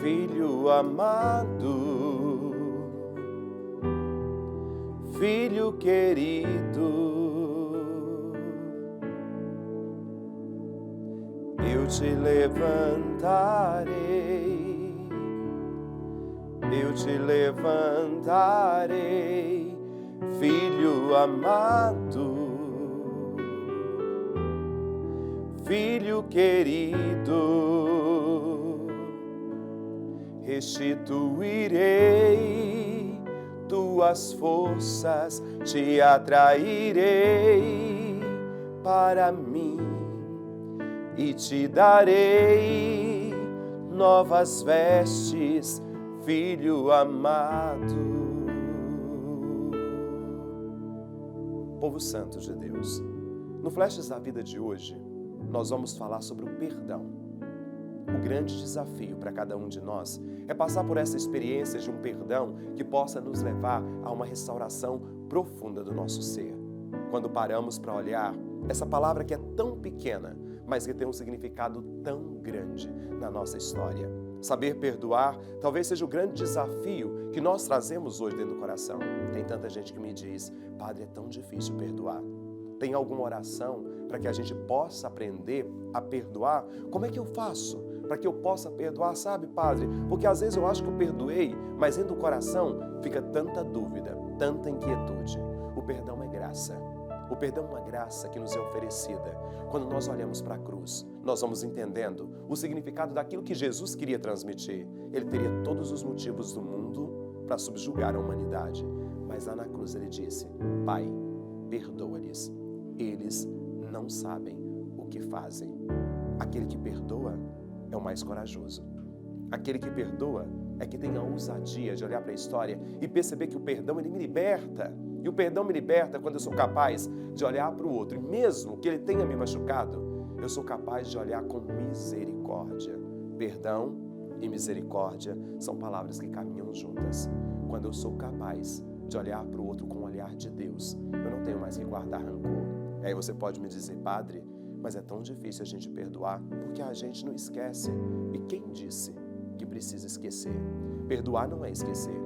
Filho amado, filho querido, eu te levantarei, filho amado, filho querido, restituirei tuas forças, te atrairei para mim e te darei novas vestes, filho amado. Povo santo de Deus, no Flashes da Vida de hoje, nós vamos falar sobre o perdão. O grande desafio para cada um de nós é passar por essa experiência de um perdão que possa nos levar a uma restauração profunda do nosso ser. Quando paramos para olhar essa palavra que é tão pequena, mas que tem um significado tão grande na nossa história. Saber perdoar talvez seja o grande desafio que nós trazemos hoje dentro do coração. Tem tanta gente que me diz: Padre, é tão difícil perdoar. Tem alguma oração para que a gente possa aprender a perdoar? Como é que eu faço para que eu possa perdoar, sabe, Padre? Porque às vezes eu acho que eu perdoei, mas dentro do coração fica tanta dúvida, tanta inquietude. O perdão é graça. O perdão é uma graça que nos é oferecida. Quando nós olhamos para a cruz, nós vamos entendendo o significado daquilo que Jesus queria transmitir. Ele teria todos os motivos do mundo para subjugar a humanidade. Mas lá na cruz ele disse: Pai, perdoa-lhes. Eles não sabem o que fazem. Aquele que perdoa é o mais corajoso. Aquele que perdoa é que tem a ousadia de olhar para a história e perceber que o perdão ele me liberta. E o perdão me liberta quando eu sou capaz de olhar para o outro. E mesmo que ele tenha me machucado, eu sou capaz de olhar com misericórdia. Perdão e misericórdia são palavras que caminham juntas. Quando eu sou capaz de olhar para o outro com o olhar de Deus, eu não tenho mais que guardar rancor. E aí você pode me dizer: Padre, mas é tão difícil a gente perdoar porque a gente não esquece. E quem disse que precisa esquecer? Perdoar não é esquecer.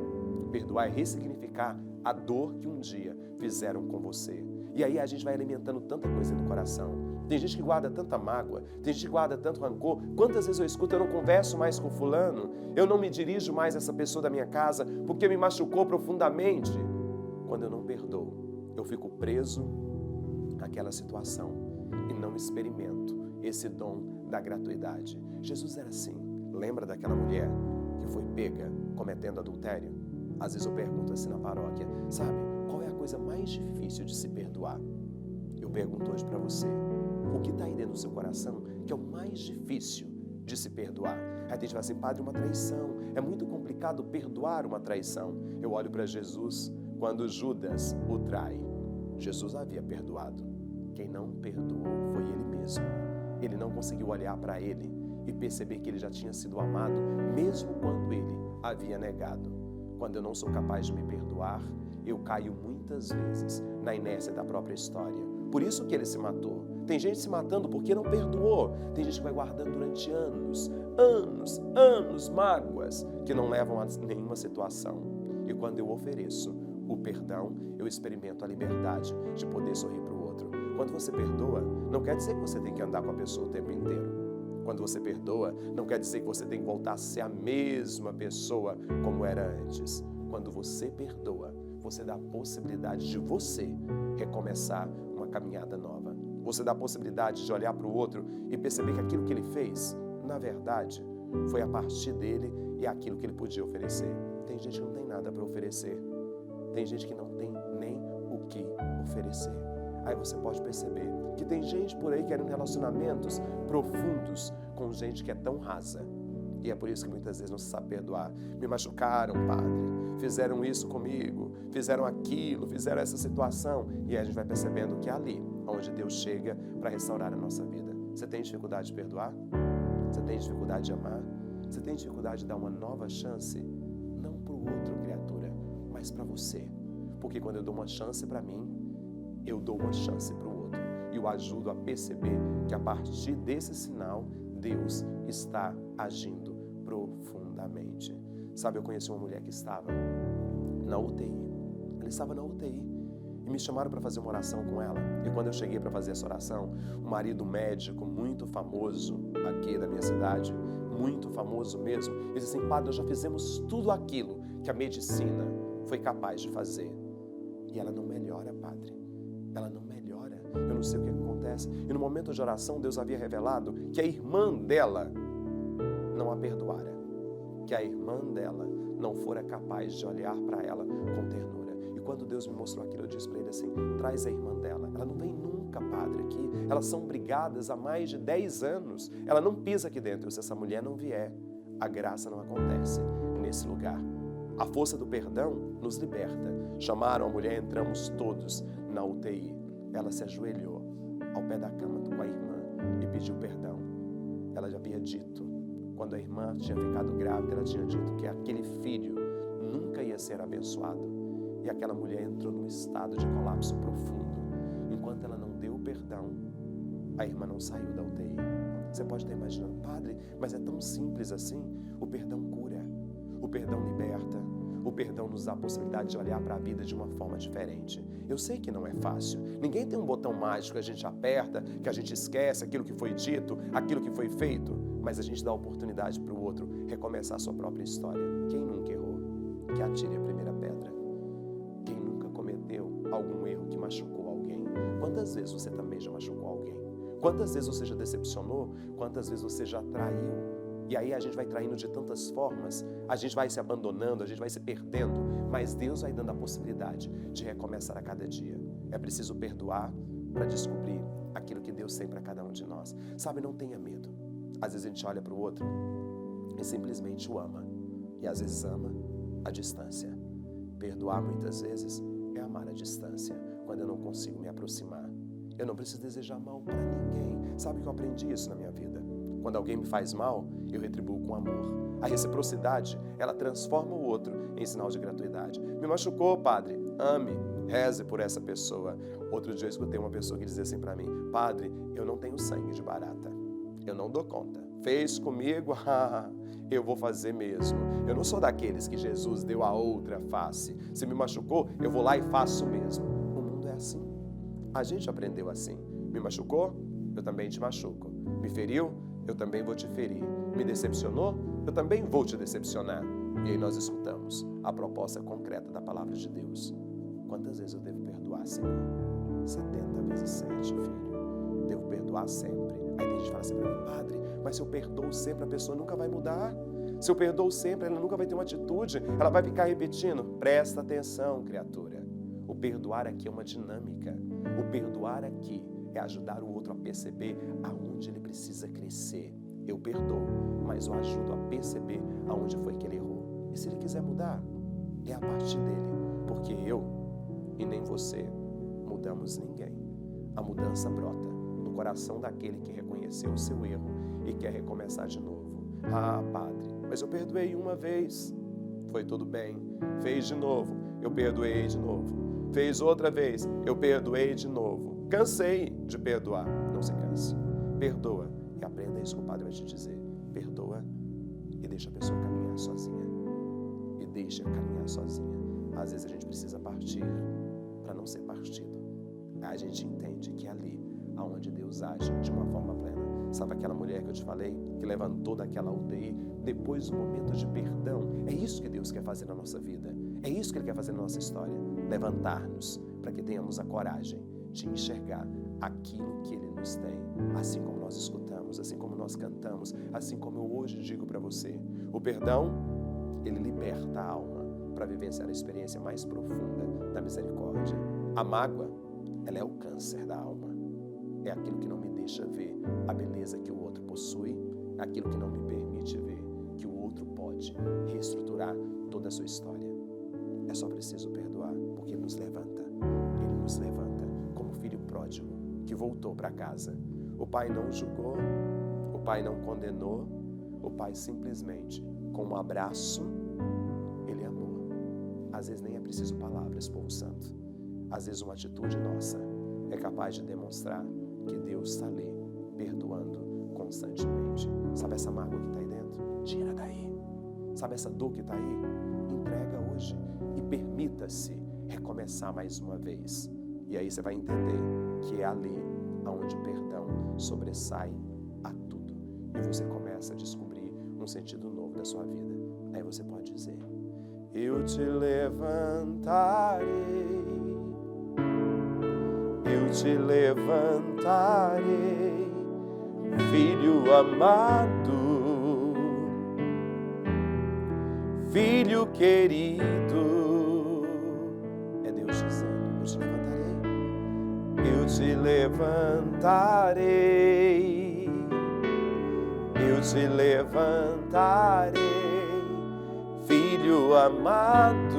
Perdoar é ressignificar a dor que um dia fizeram com você. E aí a gente vai alimentando tanta coisa no coração. Tem gente que guarda tanta mágoa, tem gente que guarda tanto rancor. Quantas vezes eu escuto: eu não converso mais com fulano, eu não me dirijo mais a essa pessoa da minha casa porque me machucou profundamente. Quando eu não perdoo, eu fico preso naquela situação e não experimento esse dom da gratuidade. Jesus era assim. Lembra daquela mulher que foi pega cometendo adultério? Às vezes eu pergunto assim na paróquia: sabe, qual é a coisa mais difícil de se perdoar? Eu pergunto hoje para você: o que está aí dentro do seu coração que é o mais difícil de se perdoar? Aí a gente vai assim: Padre, uma traição. É muito complicado perdoar uma traição. Eu olho para Jesus quando Judas o trai. Jesus havia perdoado. Quem não perdoou foi ele mesmo. Ele não conseguiu olhar para ele e perceber que ele já tinha sido amado, mesmo quando ele havia negado. Quando eu não sou capaz de me perdoar, eu caio muitas vezes na inércia da própria história. Por isso que ele se matou. Tem gente se matando porque não perdoou. Tem gente que vai guardando durante anos, mágoas que não levam a nenhuma situação. E quando eu ofereço o perdão, eu experimento a liberdade de poder sorrir para o outro. Quando você perdoa, não quer dizer que você tem que andar com a pessoa o tempo inteiro. Quando você perdoa, não quer dizer que você tem que voltar a ser a mesma pessoa como era antes. Quando você perdoa, você dá a possibilidade de você recomeçar uma caminhada nova. Você dá a possibilidade de olhar para o outro e perceber que aquilo que ele fez, na verdade, foi a partir dele e aquilo que ele podia oferecer. Tem gente que não tem nada para oferecer. Tem gente que não tem nem o que oferecer. Aí você pode perceber que tem gente por aí querendo relacionamentos profundos com gente que é tão rasa. E é por isso que muitas vezes não se sabe perdoar. Me machucaram, Padre. Fizeram isso comigo. Fizeram aquilo. Fizeram essa situação. E aí a gente vai percebendo que é ali onde Deus chega para restaurar a nossa vida. Você tem dificuldade de perdoar? Você tem dificuldade de amar? Você tem dificuldade de dar uma nova chance? Não para o outro, criatura, mas para você. Porque quando eu dou uma chance para mim, eu dou uma chance para o outro. E o ajudo a perceber que a partir desse sinal, Deus está agindo profundamente. Sabe, eu conheci uma mulher que estava na UTI. Ela estava na UTI. E me chamaram para fazer uma oração com ela. E quando eu cheguei para fazer essa oração, o marido médico muito famoso aqui da minha cidade, muito famoso mesmo, ele disse assim: padre, nós já fizemos tudo aquilo que a medicina foi capaz de fazer. E ela não melhora, padre. Ela não melhora. Eu não sei o que acontece. E no momento de oração, Deus havia revelado que a irmã dela não a perdoara. Que a irmã dela não fora capaz de olhar para ela com ternura. E quando Deus me mostrou aquilo, eu disse para ele assim: traz a irmã dela. Ela não vem nunca, padre, aqui. Elas são brigadas há mais de 10 anos. Ela não pisa aqui dentro. Se essa mulher não vier, a graça não acontece nesse lugar. A força do perdão nos liberta. Chamaram a mulher, entramos todos na UTI. Ela se ajoelhou ao pé da cama com a irmã e pediu perdão. Ela já havia dito, quando a irmã tinha ficado grávida, ela tinha dito que aquele filho nunca ia ser abençoado. E aquela mulher entrou num estado de colapso profundo. Enquanto ela não deu o perdão, a irmã não saiu da UTI. Você pode estar imaginando: padre, mas é tão simples assim? O perdão cura, o perdão liberta, o perdão nos dá a possibilidade de olhar para a vida de uma forma diferente. Eu sei que não é fácil. Ninguém tem um botão mágico que a gente aperta, que a gente esquece aquilo que foi dito, aquilo que foi feito, mas a gente dá a oportunidade para o outro recomeçar a sua própria história. Quem nunca errou, que atire a primeira pedra. Quem nunca cometeu algum erro que machucou alguém? Quantas vezes você também já machucou alguém? Quantas vezes você já decepcionou? Quantas vezes você já traiu? E aí a gente vai traindo de tantas formas, a gente vai se abandonando, a gente vai se perdendo, mas Deus vai dando a possibilidade de recomeçar a cada dia. É preciso perdoar para descobrir aquilo que Deus tem para cada um de nós. Sabe, não tenha medo. Às vezes a gente olha para o outro e simplesmente o ama. E às vezes ama à distância. Perdoar muitas vezes é amar à distância, quando eu não consigo me aproximar. Eu não preciso desejar mal para ninguém. Sabe que eu aprendi isso na minha vida? Quando alguém me faz mal, eu retribuo com amor. A reciprocidade, ela transforma o outro em sinal de gratuidade. Me machucou, padre? Ame, reze por essa pessoa. Outro dia eu escutei uma pessoa que dizia assim para mim: padre, eu não tenho sangue de barata. Eu não dou conta. Fez comigo? Eu vou fazer mesmo. Eu não sou daqueles que Jesus deu a outra face. Se me machucou, eu vou lá e faço mesmo. O mundo é assim. A gente aprendeu assim. Me machucou? Eu também te machuco. Me feriu? Eu também vou te ferir. Me decepcionou? Eu também vou te decepcionar. E aí nós escutamos a proposta concreta da palavra de Deus. Quantas vezes eu devo perdoar, Senhor? 70 vezes 7, filho. Devo perdoar sempre. Aí tem gente que fala assim para mim: padre, mas se eu perdoo sempre, a pessoa nunca vai mudar. Se eu perdoo sempre, ela nunca vai ter uma atitude. Ela vai ficar repetindo. Presta atenção, criatura. O perdoar aqui é uma dinâmica. O perdoar aqui é ajudar o outro a perceber aonde ele precisa crescer. Eu perdoo, mas eu ajudo a perceber aonde foi que ele errou. E se ele quiser mudar, é a partir dele. Porque eu e nem você mudamos ninguém. A mudança brota no coração daquele que reconheceu o seu erro e quer recomeçar de novo. Ah, padre, mas eu perdoei uma vez. Foi tudo bem. Fez de novo. Eu perdoei de novo. Fez outra vez. Eu perdoei de novo. Cansei de perdoar. Não se canse. Perdoa e aprenda isso que o padre vai te dizer. Perdoa e deixa a pessoa caminhar sozinha. E deixa caminhar sozinha. Às vezes a gente precisa partir para não ser partido. Aí a gente entende que é ali aonde Deus age de uma forma plena. Sabe aquela mulher que eu te falei, que levantou daquela UTI depois do momento de perdão? É isso que Deus quer fazer na nossa vida. É isso que Ele quer fazer na nossa história. Levantar-nos para que tenhamos a coragem de enxergar aquilo que Ele nos tem. Assim como nós escutamos, assim como nós cantamos, assim como eu hoje digo para você. O perdão, ele liberta a alma para vivenciar a experiência mais profunda da misericórdia. A mágoa, ela é o câncer da alma. É aquilo que não me deixa ver a beleza que o outro possui, aquilo que não me permite ver que o outro pode reestruturar toda a sua história. É só preciso perdoar, porque Ele nos levanta. Ele nos levanta como filho pródigo que voltou para casa. O pai não julgou, o pai não condenou, o pai simplesmente, com um abraço, Ele amou. Às vezes nem é preciso palavras, povo santo. Às vezes uma atitude nossa é capaz de demonstrar que Deus está ali, perdoando constantemente. Sabe essa mágoa que está aí dentro? Tira daí. Sabe essa dor que está aí? Entrega hoje e permita-se recomeçar mais uma vez. E aí você vai entender que é ali onde o perdão sobressai a tudo. E você começa a descobrir um sentido novo da sua vida. Aí você pode dizer: eu te levantarei, eu te levantarei, filho amado, filho querido. É Deus dizendo: eu te levantarei, eu te levantarei, filho amado,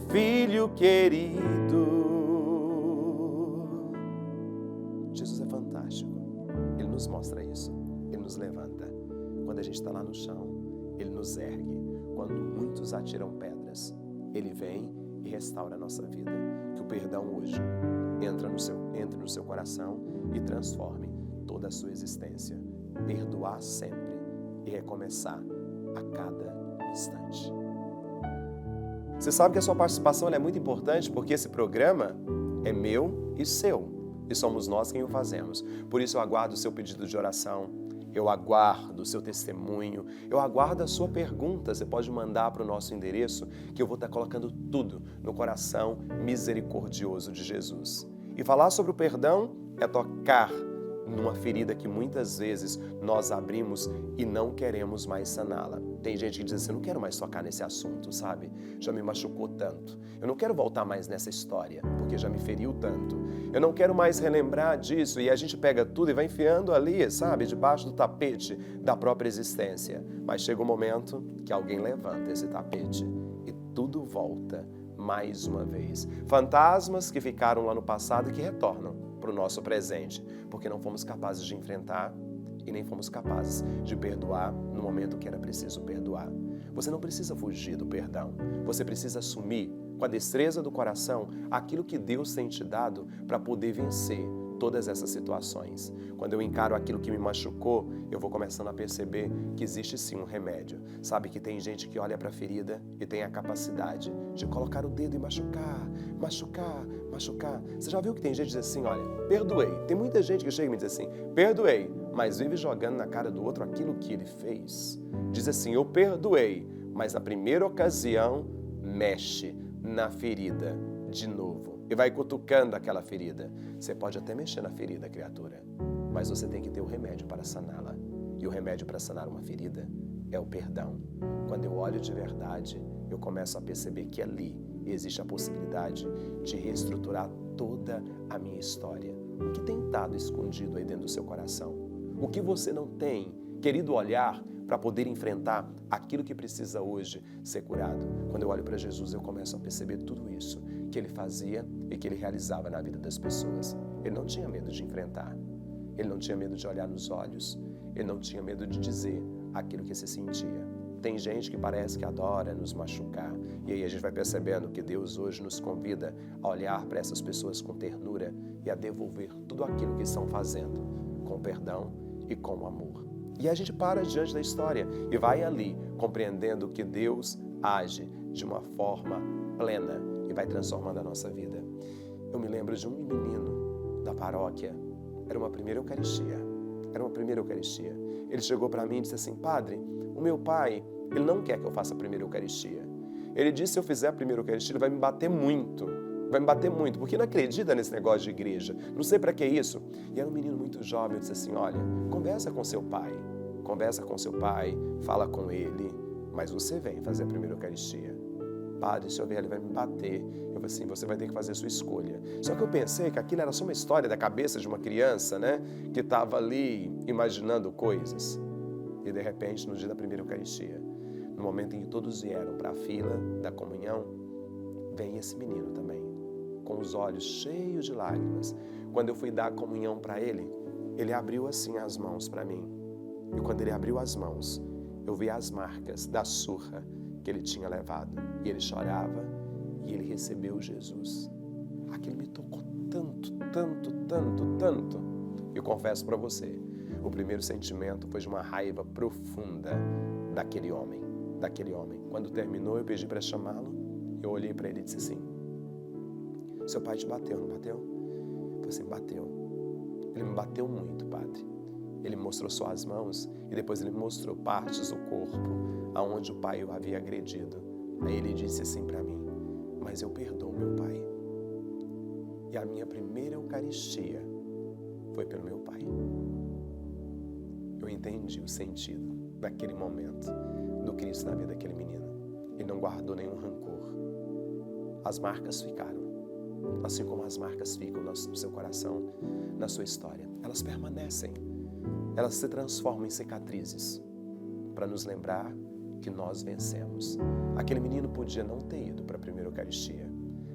filho querido. Jesus é fantástico. Ele nos mostra isso. Ele nos levanta. Quando a gente está lá no chão, Ele nos ergue. Quando muitos atiram pedras, Ele vem e restaura a nossa vida. Que o perdão hoje entre no seu coração e transforme toda a sua existência. Perdoar sempre e recomeçar a cada instante. Você sabe que a sua participação é muito importante porque esse programa é meu e seu. E somos nós quem o fazemos. Por isso eu aguardo o seu pedido de oração, eu aguardo o seu testemunho, eu aguardo a sua pergunta. Você pode mandar para o nosso endereço que eu vou estar colocando tudo no coração misericordioso de Jesus. E falar sobre o perdão é tocar numa ferida que muitas vezes nós abrimos e não queremos mais saná-la. Tem gente que diz assim: eu não quero mais tocar nesse assunto, sabe? Já me machucou tanto. Eu não quero voltar mais nessa história, porque já me feriu tanto. Eu não quero mais relembrar disso. E a gente pega tudo e vai enfiando ali, sabe? Debaixo do tapete da própria existência. Mas chega um momento que alguém levanta esse tapete e tudo volta mais uma vez. Fantasmas que ficaram lá no passado e que retornam para o nosso presente, porque não fomos capazes de enfrentar e nem fomos capazes de perdoar no momento que era preciso perdoar. Você não precisa fugir do perdão, você precisa assumir com a destreza do coração aquilo que Deus tem te dado para poder vencer todas essas situações. Quando eu encaro aquilo que me machucou, eu vou começando a perceber que existe sim um remédio. Sabe que tem gente que olha para a ferida e tem a capacidade de colocar o dedo e machucar, machucar, machucar. Você já viu que tem gente que diz assim: olha, perdoei. Tem muita gente que chega e me diz assim: perdoei, mas vive jogando na cara do outro aquilo que ele fez. Diz assim: eu perdoei, mas na primeira ocasião mexe na ferida de novo. E vai cutucando aquela ferida. Você pode até mexer na ferida, criatura, mas você tem que ter o remédio para saná-la. E o remédio para sanar uma ferida é o perdão. Quando eu olho de verdade, eu começo a perceber que ali existe a possibilidade de reestruturar toda a minha história. O que tem estado escondido aí dentro do seu coração? O que você não tem querido olhar para poder enfrentar aquilo que precisa hoje ser curado? Quando eu olho para Jesus, eu começo a perceber tudo isso que Ele fazia e que Ele realizava na vida das pessoas. Ele não tinha medo de enfrentar, Ele não tinha medo de olhar nos olhos, Ele não tinha medo de dizer aquilo que se sentia. Tem gente que parece que adora nos machucar, e aí a gente vai percebendo que Deus hoje nos convida a olhar para essas pessoas com ternura e a devolver tudo aquilo que estão fazendo, com perdão e com amor. E a gente para diante da história e vai ali compreendendo que Deus age de uma forma plena e vai transformando a nossa vida. Eu me lembro de um menino da paróquia, era uma primeira Eucaristia. Ele chegou para mim e disse assim: padre, o meu pai, ele não quer que eu faça a primeira Eucaristia. Ele disse: se eu fizer a primeira Eucaristia, ele vai me bater muito, porque não acredita nesse negócio de igreja, não sei para que isso. E era um menino muito jovem. Eu disse assim: olha, conversa com seu pai, fala com ele, mas você vem fazer a primeira Eucaristia. Padre, se eu ver, ele vai me bater. Eu falei assim: você vai ter que fazer a sua escolha. Só que eu pensei que aquilo era só uma história da cabeça de uma criança, né? Que estava ali imaginando coisas. E de repente, no dia da primeira Eucaristia, no momento em que todos vieram para a fila da comunhão, vem esse menino também, com os olhos cheios de lágrimas. Quando eu fui dar a comunhão para ele, ele abriu assim as mãos para mim. E quando ele abriu as mãos, eu vi as marcas da surra que ele tinha levado. E ele chorava e ele recebeu Jesus. Aquilo me tocou tanto. Eu confesso para você, O primeiro sentimento foi de uma raiva profunda daquele homem. Quando terminou, eu pedi para chamá-lo. Eu olhei para ele e disse assim: seu pai te bateu, não bateu? Eu falei assim: bateu. Ele me bateu muito, padre. Ele me mostrou só as mãos e depois ele me mostrou partes do corpo aonde o pai o havia agredido. Aí ele disse assim para mim: mas eu perdoo meu pai. E a minha primeira Eucaristia foi pelo meu pai. Eu entendi o sentido daquele momento do Cristo na vida daquele menino. Ele não guardou nenhum rancor. As marcas ficaram, assim como as marcas ficam no seu coração, na sua história. Elas permanecem, elas se transformam em cicatrizes para nos lembrar que nós vencemos. Aquele menino podia não ter ido para a primeira Eucaristia,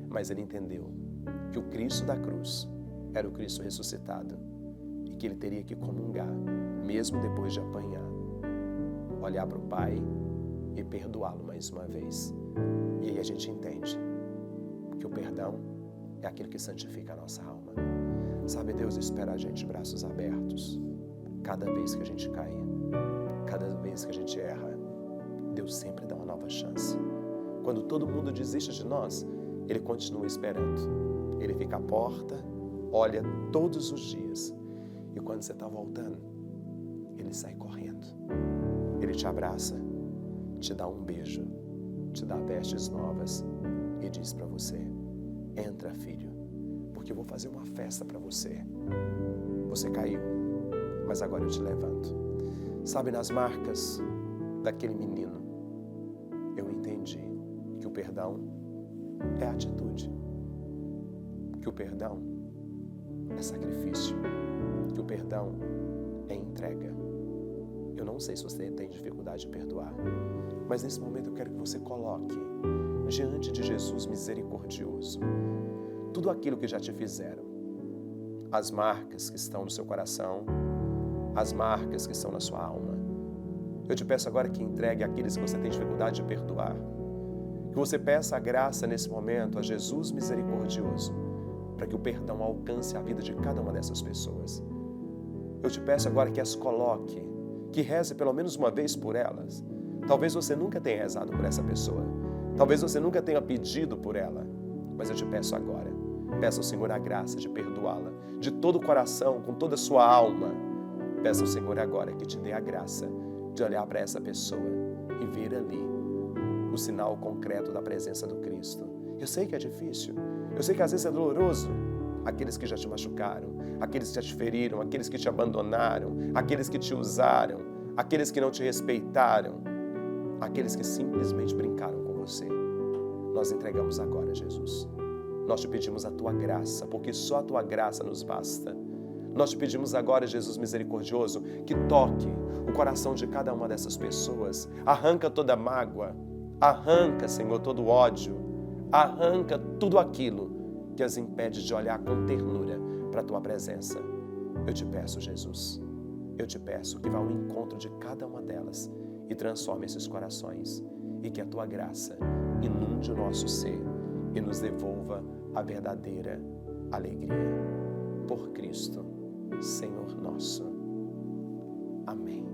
mas ele entendeu que o Cristo da cruz era o Cristo ressuscitado e que ele teria que comungar, mesmo depois de apanhar, olhar para o Pai e perdoá-lo mais uma vez. E aí a gente entende que o perdão é aquilo que santifica a nossa alma. Sabe, Deus espera a gente de braços abertos. Cada vez que a gente cai, cada vez que a gente erra, Deus sempre dá uma nova chance. Quando todo mundo desiste de nós, Ele continua esperando. Ele fica à porta, olha todos os dias. E quando você está voltando, Ele sai correndo. Ele te abraça, te dá um beijo, te dá vestes novas e diz para você: entra, filho, porque eu vou fazer uma festa para você. Você caiu, mas agora eu te levanto. Sabe, nas marcas daquele menino, eu entendi que o perdão é atitude, que o perdão é sacrifício, que o perdão é entrega. Eu não sei se você tem dificuldade de perdoar, mas nesse momento eu quero que você coloque diante de Jesus misericordioso tudo aquilo que já te fizeram, as marcas que estão no seu coração, as marcas que estão na sua alma. Eu te peço agora que entregue aqueles que você tem dificuldade de perdoar, que você peça a graça nesse momento a Jesus misericordioso, para que o perdão alcance a vida de cada uma dessas pessoas. Eu te peço agora que as coloque, que reze pelo menos uma vez por elas. Talvez você nunca tenha rezado por essa pessoa, talvez você nunca tenha pedido por ela, mas eu te peço agora, peça ao Senhor a graça de perdoá-la, de todo o coração, com toda a sua alma. Peça ao Senhor agora que te dê a graça de olhar para essa pessoa e ver ali o sinal concreto da presença do Cristo. Eu sei que é difícil, eu sei que às vezes é doloroso. Aqueles que já te machucaram, aqueles que já te feriram, aqueles que te abandonaram, aqueles que te usaram, aqueles que não te respeitaram, aqueles que simplesmente brincaram com você. Nós entregamos agora, Jesus. Nós te pedimos a Tua graça, porque só a Tua graça nos basta. Nós te pedimos agora, Jesus misericordioso, que toque o coração de cada uma dessas pessoas. Arranca toda mágoa, arranca, Senhor, todo ódio, arranca tudo aquilo que as impede de olhar com ternura para a Tua presença. Eu te peço, Jesus, eu te peço que vá ao encontro de cada uma delas e transforme esses corações e que a Tua graça inunde o nosso ser e nos devolva a verdadeira alegria. Por Cristo, Senhor nosso. Amém.